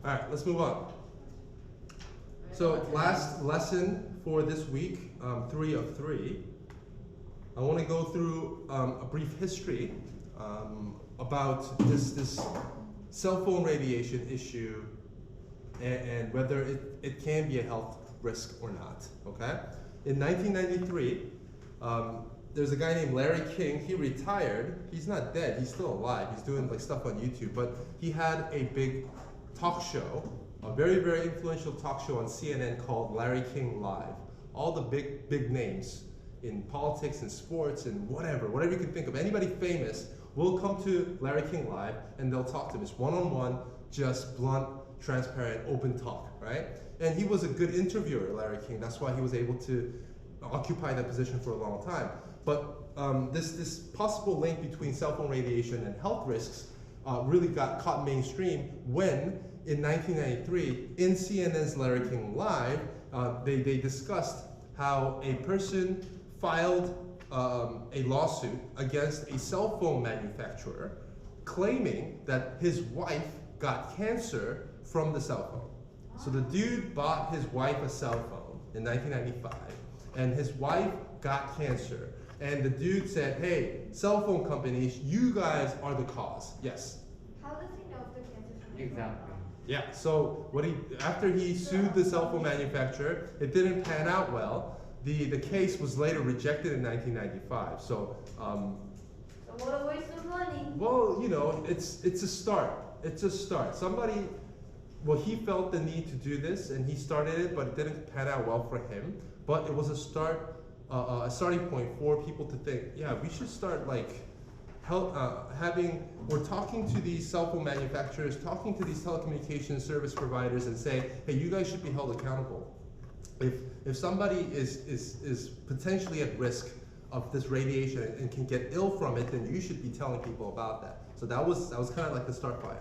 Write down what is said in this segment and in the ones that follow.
All right, let's move on. So last lesson for this week, 3 of 3. I want to go through a brief history about this cell phone radiation issue and whether it can be a health risk or not, okay? In 1993, there's a guy named Larry King. He retired. He's not dead. He's still alive. He's doing like stuff on YouTube, but he had a big talk show, a very, very influential talk show on CNN called Larry King Live. All the big names in politics and sports and whatever you can think of, anybody famous will come to Larry King Live and they'll talk to him. It's one-on-one, just blunt, transparent, open talk, right? And he was a good interviewer, Larry King. That's why he was able to occupy that position for a long time. But this possible link between cell phone radiation and health risks really got caught mainstream when, in 1993, in CNN's Larry King Live, they discussed how a person filed a lawsuit against a cell phone manufacturer claiming that his wife got cancer from the cell phone. So the dude bought his wife a cell phone in 1995, and his wife got cancer. And the dude said, hey, cell phone companies, you guys are the cause. Yes? How does he know if the cancer's from Exactly. Yeah, so after he sued the cell phone manufacturer, it didn't pan out well. The case was later rejected in 1995. So what a waste of money. well, you know, it's a start. It's a start. He felt the need to do this, and he started it, but it didn't pan out well for him. But it was a starting point for people to think, yeah, we should start like we're talking to these cell phone manufacturers, talking to these telecommunications service providers, and say, hey, you guys should be held accountable. If somebody is potentially at risk of this radiation and can get ill from it, then you should be telling people about that. So that was kind of like the start point.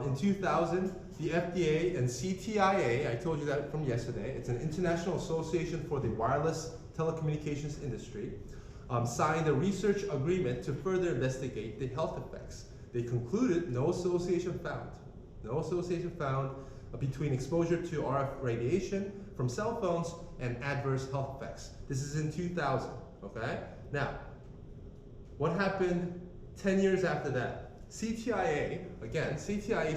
In 2000, the FDA and CTIA, I told you that from yesterday, it's an International Association for the Wireless Telecommunications Industry, signed a research agreement to further investigate the health effects. They concluded no association found. No association found between exposure to RF radiation from cell phones and adverse health effects. This is in 2000, okay? Now, what happened 10 years after that? CTIA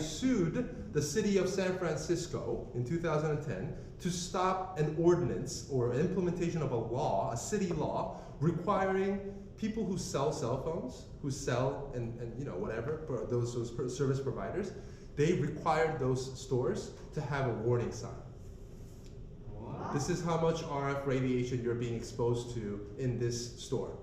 sued the city of San Francisco in 2010 to stop an ordinance or implementation of a law, a city law, requiring people who sell cell phones, who sell and you know, whatever, for those service providers, they required those stores to have a warning sign. What? This is how much RF radiation you're being exposed to in this store.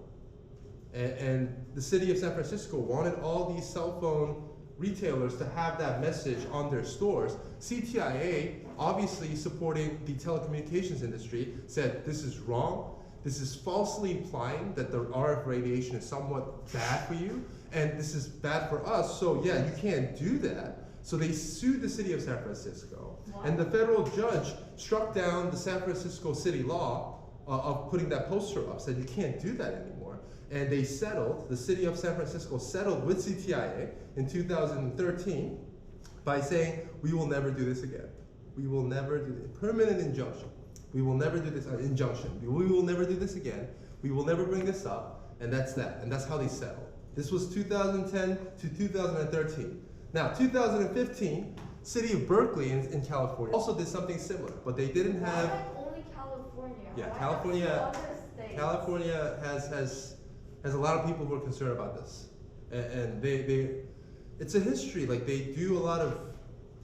And the city of San Francisco wanted all these cell phone retailers to have that message on their stores. CTIA, obviously supporting the telecommunications industry, said this is wrong. This is falsely implying that the RF radiation is somewhat bad for you, and this is bad for us, so yeah, you can't do that. So they sued the city of San Francisco. Wow. And the federal judge struck down the San Francisco city law of putting that poster up, said you can't do that anymore. And they settled, the city of San Francisco settled with CTIA in 2013 by saying, we will never do this again. We will never do this. Permanent injunction. We will never do this, injunction. We will never do this again. We will never bring this up. And that's that. And that's how they settled. This was 2010 to 2013. Now, 2015, city of Berkeley in California also did something similar, but they didn't have. Why only California? Yeah, Why California. not other states? California has a lot of people who are concerned about this, and it's a history. Like they do a lot of,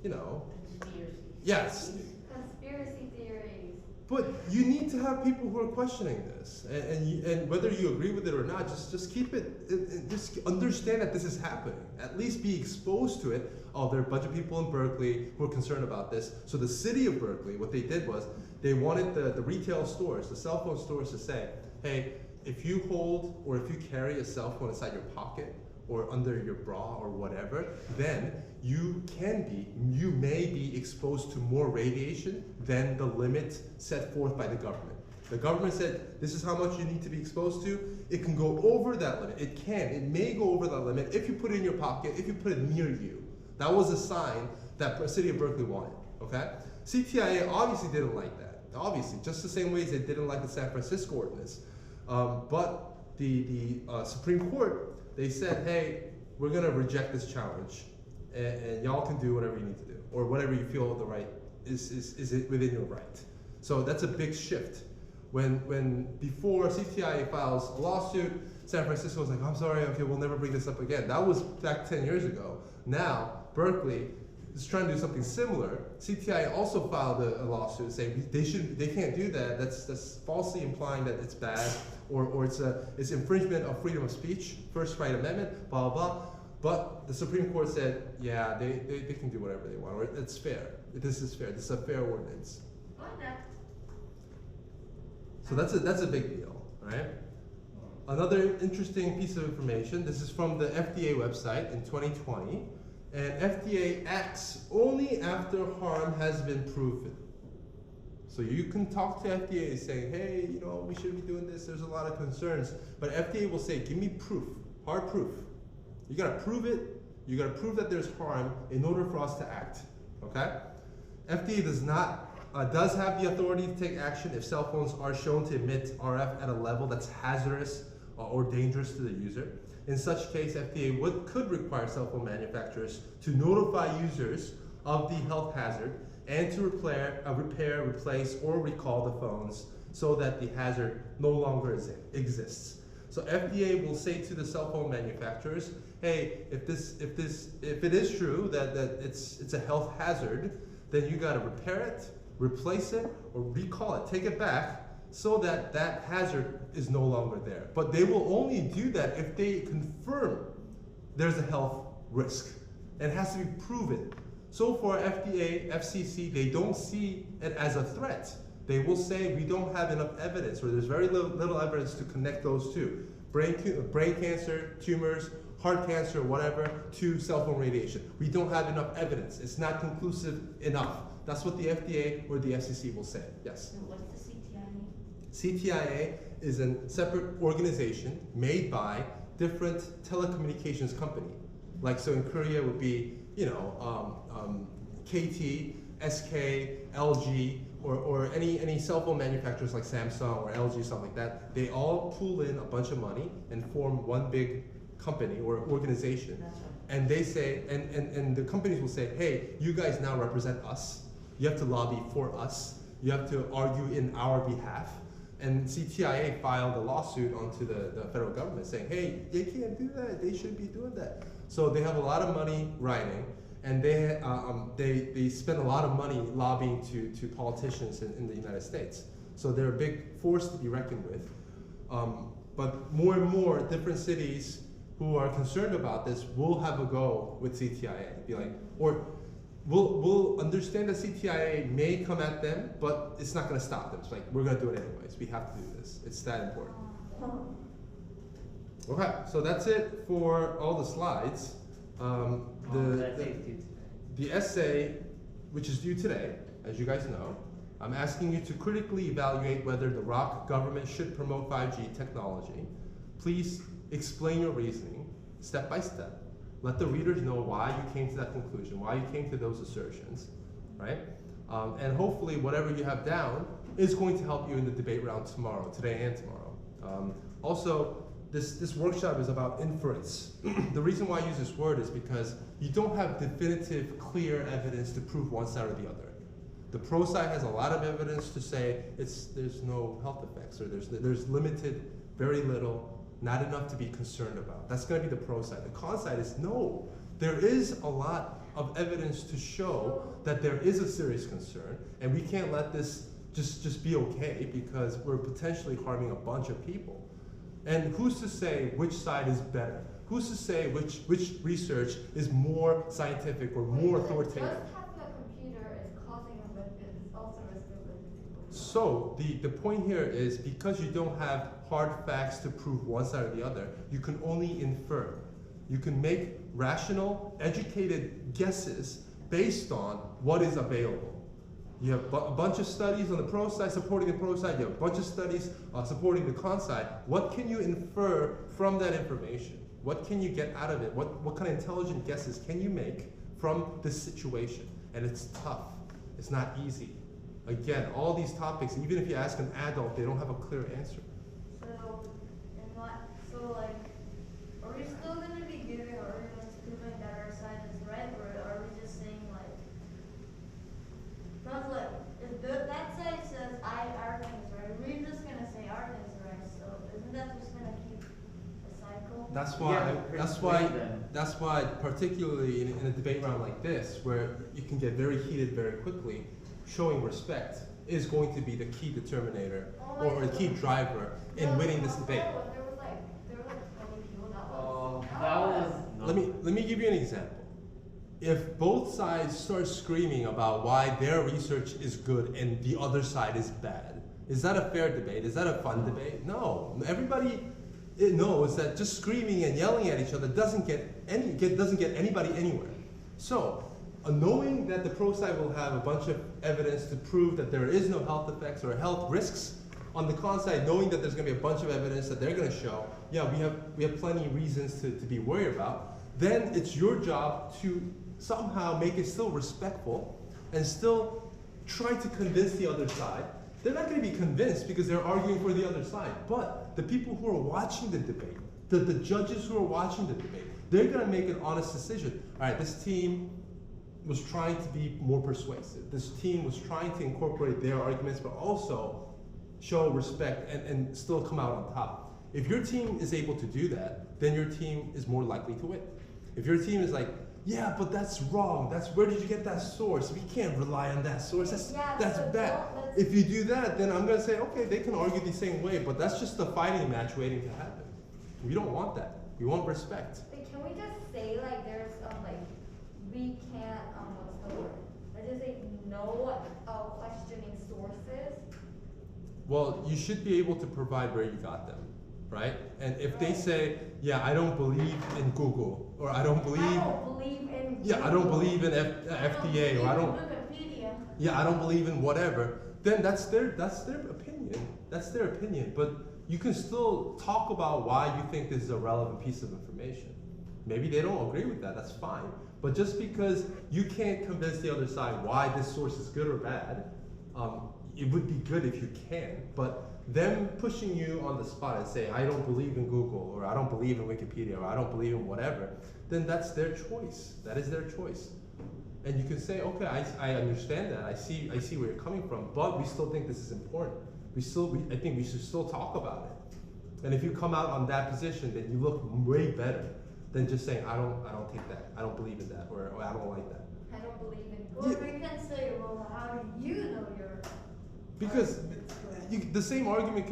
you know. Conspiracy. Yes. Conspiracy theories. But you need to have people who are questioning this, and whether you agree with it or not, just keep it, just understand that this is happening. At least be exposed to it. Oh, there are a bunch of people in Berkeley who are concerned about this. So the city of Berkeley, what they did was, they wanted the retail stores, the cell phone stores to say, hey, if you hold or if you carry a cell phone inside your pocket or under your bra or whatever, then you may be exposed to more radiation than the limit set forth by the government. The government said, this is how much you need to be exposed to. It can go over that limit. It may go over that limit if you put it in your pocket, if you put it near you. That was a sign that city of Berkeley wanted. Okay, CTIA obviously didn't like that. Obviously, just the same way as they didn't like the San Francisco ordinance. But the Supreme Court, they said, hey, we're going to reject this challenge, and y'all can do whatever you need to do, or whatever you feel the right is it within your right. So that's a big shift. When before CTIA files a lawsuit, San Francisco was like, I'm sorry, okay, we'll never bring this up again. That was back 10 years ago. Now, Berkeley is trying to do something similar. CTIA also filed a lawsuit saying they can't do that. That's falsely implying that it's bad, or it's infringement of freedom of speech, First Right Amendment, blah, blah, blah. But the Supreme Court said, yeah, they can do whatever they want, or it's fair. This is fair. This is a fair ordinance. Why not? So that's a big deal, right? Another interesting piece of information, this is from the FDA website in 2020, and FDA acts only after harm has been proven. So you can talk to FDA saying, hey, we should be doing this, there's a lot of concerns, but FDA will say, give me proof, hard proof. You gotta prove it, you gotta prove that there's harm in order for us to act, okay? FDA does have the authority to take action if cell phones are shown to emit RF at a level that's hazardous or dangerous to the user. In such case, FDA could require cell phone manufacturers to notify users of the health hazard and to repair, replace, or recall the phones so that the hazard no longer exists. So FDA will say to the cell phone manufacturers, hey, if it is true that it's a health hazard, then you got to repair it, replace it, or recall it, take it back, so that that hazard is no longer there. But they will only do that if they confirm there's a health risk. And it has to be proven. So for FDA, FCC, they don't see it as a threat. They will say we don't have enough evidence, or there's very little evidence to connect those two. Brain cancer, tumors, heart cancer, whatever, to cell phone radiation. We don't have enough evidence. It's not conclusive enough. That's what the FDA or the FCC will say. Yes? So what's the CTIA? CTIA is a separate organization made by different telecommunications company. Like, so in Korea would be, KT, SK, LG, or any cell phone manufacturers like Samsung or LG, something like that. They all pool in a bunch of money and form one big company or organization. That's right. And they say, and the companies will say, hey, you guys now represent us. You have to lobby for us. You have to argue in our behalf. And CTIA filed a lawsuit onto the federal government saying, hey, they can't do that. They should be doing that. So they have a lot of money writing, and they spend a lot of money lobbying to politicians in the United States. So they're a big force to be reckoned with. But more and more different cities who are concerned about this will have a go with CTIA. Be like, or we'll understand that CTIA may come at them, but it's not going to stop them. It's like, we're going to do it anyways. We have to do this. It's that important. Okay, so that's it for all the slides. The essay, which is due today, as you guys know, I'm asking you to critically evaluate whether the ROC government should promote 5G technology. Please explain your reasoning step by step. Let the readers know why you came to that conclusion, why you came to those assertions, right? And hopefully whatever you have down is going to help you in the debate round tomorrow, today and tomorrow. Also, this workshop is about inference. The reason why I use this word is because you don't have definitive, clear evidence to prove one side or the other. The pro side has a lot of evidence to say there's no health effects, or there's limited, very little, not enough to be concerned about. That's going to be the pro side. The con side is no, there is a lot of evidence to show that there is a serious concern, and we can't let this just be okay because we're potentially harming a bunch of people. And who's to say which side is better? Who's to say which research is more scientific or more authoritative? Just having a computer is causing a risk, it's also a risk of people. So the point here is, because you don't have hard facts to prove one side or the other, you can only infer. You can make rational, educated guesses based on what is available. You have a bunch of studies on the pro side supporting the pro side. You have a bunch of studies supporting the con side. What can you infer from that information? What can you get out of it? What kind of intelligent guesses can you make from this situation, and it's tough. It's not easy. Again, all these topics, even if you ask an adult, they don't have a clear answer. So like, are we still gonna be giving arguments proving that our side is right, or are we just saying like, not like, if that side says our thing is right, we're just gonna say our thing is right, so isn't that just gonna keep a cycle? That's why, particularly in a debate round like this, where you can get very heated very quickly, showing respect is going to be the key determinator or the key driver in winning this debate. There were like 20 people Let me give you an example. If both sides start screaming about why their research is good and the other side is bad, is that a fair debate? Is that a fun debate? No. Everybody knows that just screaming and yelling at each other doesn't get anybody anywhere. So, knowing that the pro side will have a bunch of evidence to prove that there is no health effects or health risks, on the con side, knowing that there's going to be a bunch of evidence that they're going to show, yeah, we have plenty of reasons to be worried about, then it's your job to somehow make it still respectful and still try to convince the other side. They're not going to be convinced because they're arguing for the other side, but the people who are watching the debate, the judges who are watching the debate, they're going to make an honest decision. All right, this team was trying to be more persuasive. This team was trying to incorporate their arguments, but also show respect and still come out on top. If your team is able to do that, then your team is more likely to win. If your team is like, yeah, but that's wrong. Where did you get that source? We can't rely on that source. That's bad. If you do that, then I'm gonna say, okay, they can argue the same way, but that's just a fighting match waiting to happen. We don't want that. We want respect. Wait, can we just say like there's we can't what's the word? Let's just say no questioning sources. Well, you should be able to provide where you got them, right? And if they say, yeah, I don't believe in Google, or I don't believe in yeah, I don't believe in FDA, or I don't Wikipedia. Yeah, I don't believe in whatever, then that's their opinion. That's their opinion. But you can still talk about why you think this is a relevant piece of information. Maybe they don't agree with that, that's fine. But just because you can't convince the other side why this source is good or bad, it would be good if you can, but them pushing you on the spot and say, I don't believe in Google, or I don't believe in Wikipedia, or I don't believe in whatever, then that's their choice. That is their choice. And you can say, okay, I understand that. I see where you're coming from, but we still think this is important. I think we should still talk about it. And if you come out on that position, then you look way better than just saying, I don't take that. I don't believe in that, or I don't like that. I don't believe in Google. Or we can say, well, how do you know you're because the same argument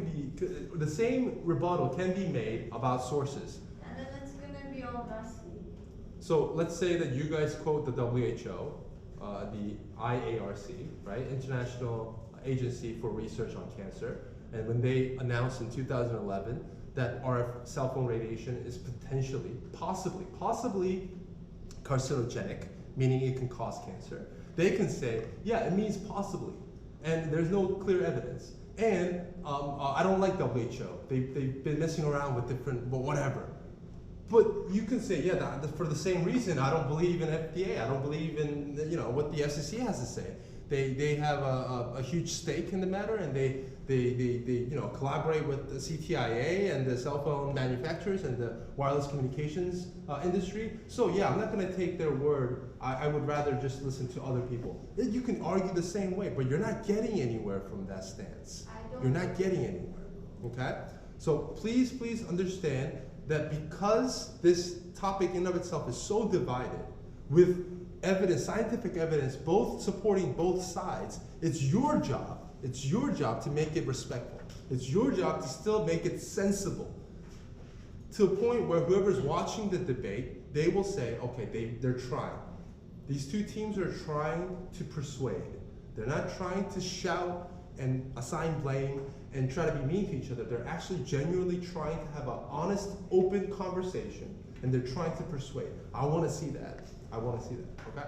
the same rebuttal can be made about sources. And then it's gonna be all messy. So let's say that you guys quote the WHO, the IARC, right? International Agency for Research on Cancer. And when they announced in 2011 that RF cell phone radiation is potentially, possibly carcinogenic, meaning it can cause cancer, they can say, yeah, it means possibly. And there's no clear evidence. And I don't like WHO. They've been messing around with different, whatever. But you can say, yeah, for the same reason, I don't believe in FDA. I don't believe in what the FCC has to say. They have a huge stake in the matter, and they collaborate with the CTIA and the cell phone manufacturers and the wireless communications industry. So yeah, I'm not going to take their word. I would rather just listen to other people. You can argue the same way, but you're not getting anywhere from that stance. You're not getting anywhere. Okay? So please understand that because this topic in and of itself is so divided, with evidence, scientific evidence, both supporting both sides, it's your job to make it respectful. It's your job to still make it sensible, to a point where whoever's watching the debate, they will say, okay, they're trying. These two teams are trying to persuade. They're not trying to shout and assign blame and try to be mean to each other. They're actually genuinely trying to have an honest, open conversation, and they're trying to persuade. I want to see that. I want to see that, okay?